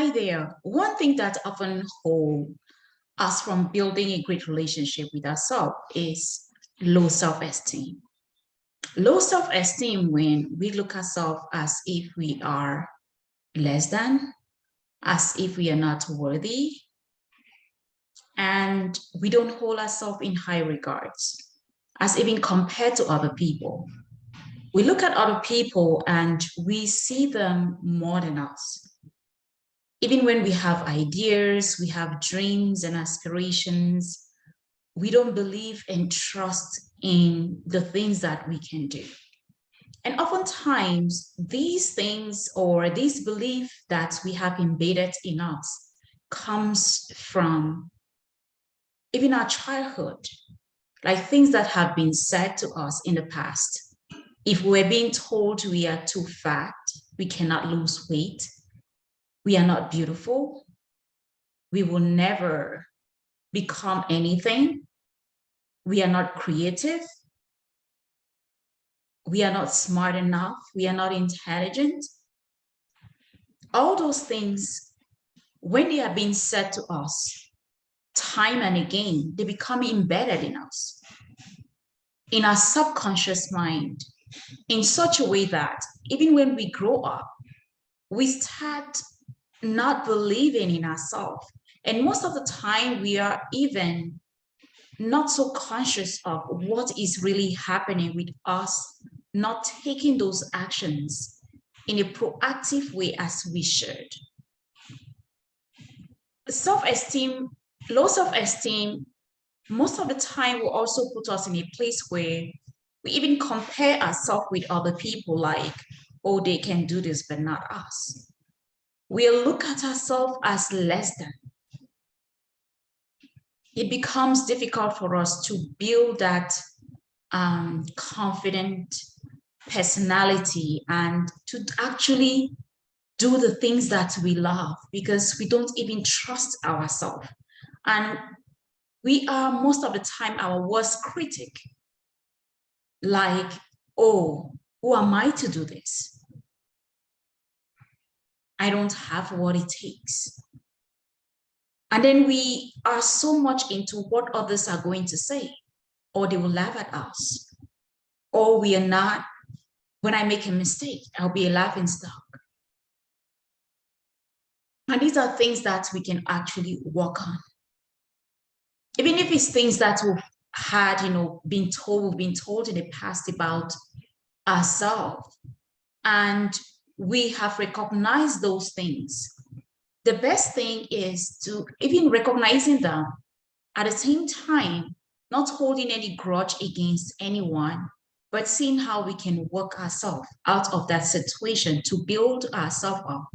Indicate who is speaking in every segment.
Speaker 1: Hi there. One thing that often holds us from building a great relationship with ourselves is low self-esteem. Low self-esteem when we look at ourselves as if we are less than, as if we are not worthy, and we don't hold ourselves in high regards, as even compared to other people. We look at other people and we see them more than us. Even when we have ideas, we have dreams and aspirations, we don't believe and trust in the things that we can do. And oftentimes, these things or this belief that we have embedded in us comes from even our childhood, like things that have been said to us in the past. If we're being told we are too fat, we cannot lose weight, we are not beautiful, we will never become anything, we are not creative, we are not smart enough, we are not intelligent. All those things, when they are being said to us time and again, they become embedded in us, in our subconscious mind, in such a way that even when we grow up, we start not believing in ourselves. And most of the time, we are even not so conscious of what is really happening with us, not taking those actions in a proactive way as we should. Self-esteem, low self-esteem, most of the time will also put us in a place where we even compare ourselves with other people like, oh, they can do this, but not us. We'll look at ourselves as less than. It becomes difficult for us to build that confident personality and to actually do the things that we love because we don't even trust ourselves. And we are most of the time our worst critic. Like, oh, who am I to do this? I don't have what it takes. And then we are so much into what others are going to say, or they will laugh at us, or we are not. When I make a mistake, I'll be a laughing stock. And these are things that we can actually work on. Even if it's things that we've had, been told in the past about ourselves, and we have recognized those things. The best thing is to even recognizing them at the same time, not holding any grudge against anyone, but seeing how we can work ourselves out of that situation to build ourselves up,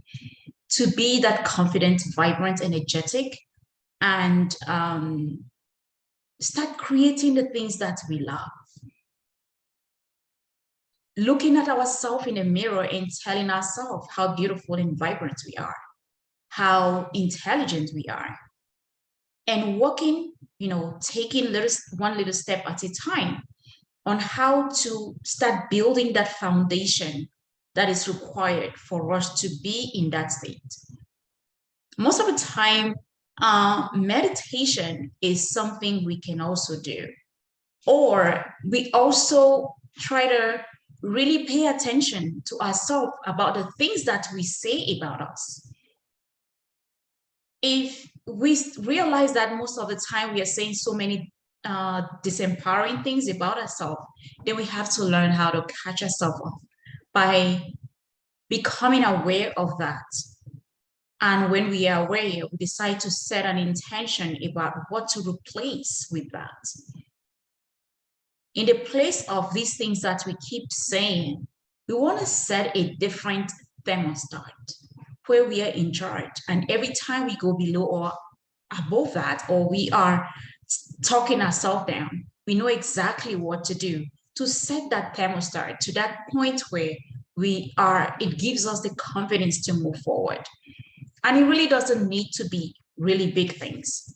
Speaker 1: to be that confident, vibrant, energetic, and start creating the things that we love. Looking at ourselves in the mirror and telling ourselves how beautiful and vibrant we are, how intelligent we are, and working, taking one little step at a time on how to start building that foundation that is required for us to be in that state. Most of the time, meditation is something we can also do. Or we also try to really pay attention to ourselves about the things that we say about us. If we realize that most of the time we are saying so many disempowering things about ourselves, then we have to learn how to catch ourselves up by becoming aware of that. And when we are aware, we decide to set an intention about what to replace with that. In the place of these things that we keep saying, we want to set a different thermostat where we are in charge. And every time we go below or above that, or we are talking ourselves down, we know exactly what to do to set that thermostat to that point where it gives us the confidence to move forward. And it really doesn't need to be really big things,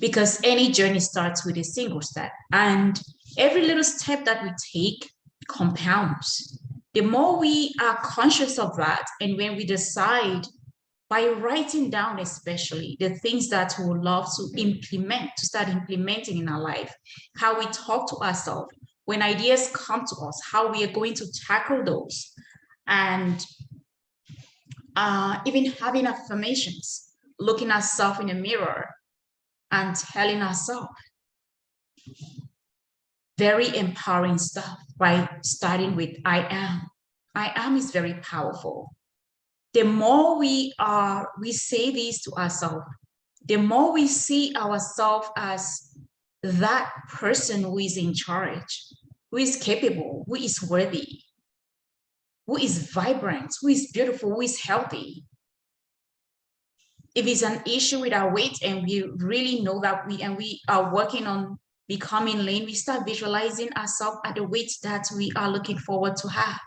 Speaker 1: because any journey starts with a single step, and every little step that we take compounds. The more we are conscious of that, and when we decide by writing down especially the things that we would love to implement, to start implementing in our life, how we talk to ourselves, when ideas come to us, how we are going to tackle those, and even having affirmations, looking ourselves in the mirror and telling ourselves. Very empowering stuff by starting with I am. I am is very powerful. The more we say these to ourselves, the more we see ourselves as that person who is in charge, who is capable, who is worthy, who is vibrant, who is beautiful, who is healthy. If it's an issue with our weight and we really know that we are working on becoming lean, we start visualizing ourselves at the weight that we are looking forward to have.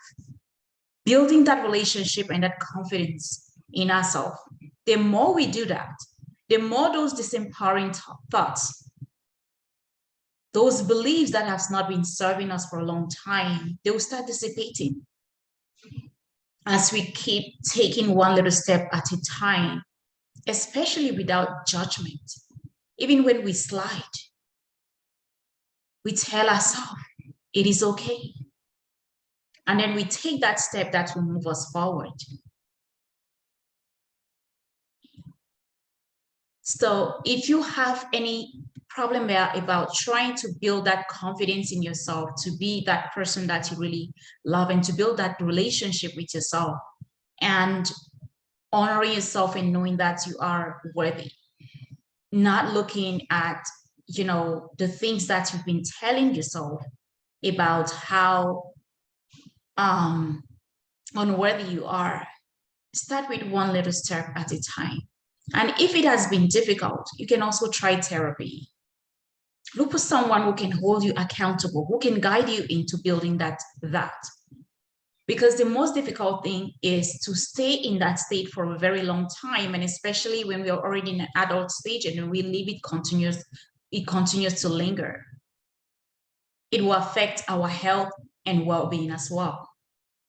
Speaker 1: Building that relationship and that confidence in ourselves. The more we do that, the more those disempowering thoughts, those beliefs that have not been serving us for a long time, they will start dissipating as we keep taking one little step at a time, especially without judgment. Even when we slide, we tell ourselves it is okay. And then we take that step that will move us forward. So if you have any problem about trying to build that confidence in yourself, to be that person that you really love, and to build that relationship with yourself, and honoring yourself and knowing that you are worthy, not looking at, the things that you've been telling yourself about how unworthy you are, start with one little step at a time. And if it has been difficult, you can also try therapy. Look for someone who can hold you accountable, who can guide you into building that. Because the most difficult thing is to stay in that state for a very long time. And especially when we are already in an adult stage and we leave it continues to linger. It will affect our health and well-being as well.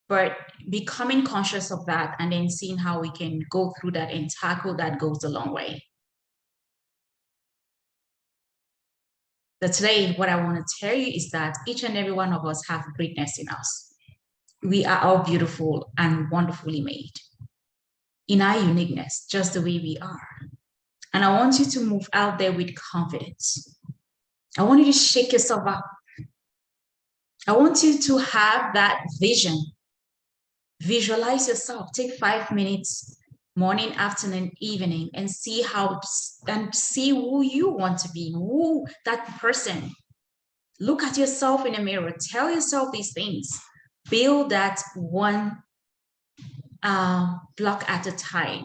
Speaker 1: But becoming conscious of that and then seeing how we can go through that and tackle that goes a long way. But today, what I want to tell you is that each and every one of us have greatness in us. We are all beautiful and wonderfully made in our uniqueness, just the way we are. And I want you to move out there with confidence. I want you to shake yourself up. I want you to have that vision. Visualize yourself. Take 5 minutes, morning, afternoon, evening, and see who you want to be, who that person. Look at yourself in the mirror. Tell yourself these things. Build that one block at a time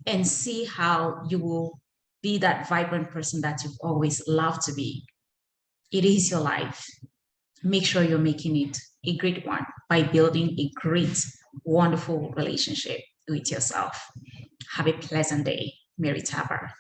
Speaker 1: and see how you will be that vibrant person that you've always loved to be. It is your life. Make sure you're making it a great one by building a great, wonderful relationship with yourself. Have a pleasant day. Mary Tabar.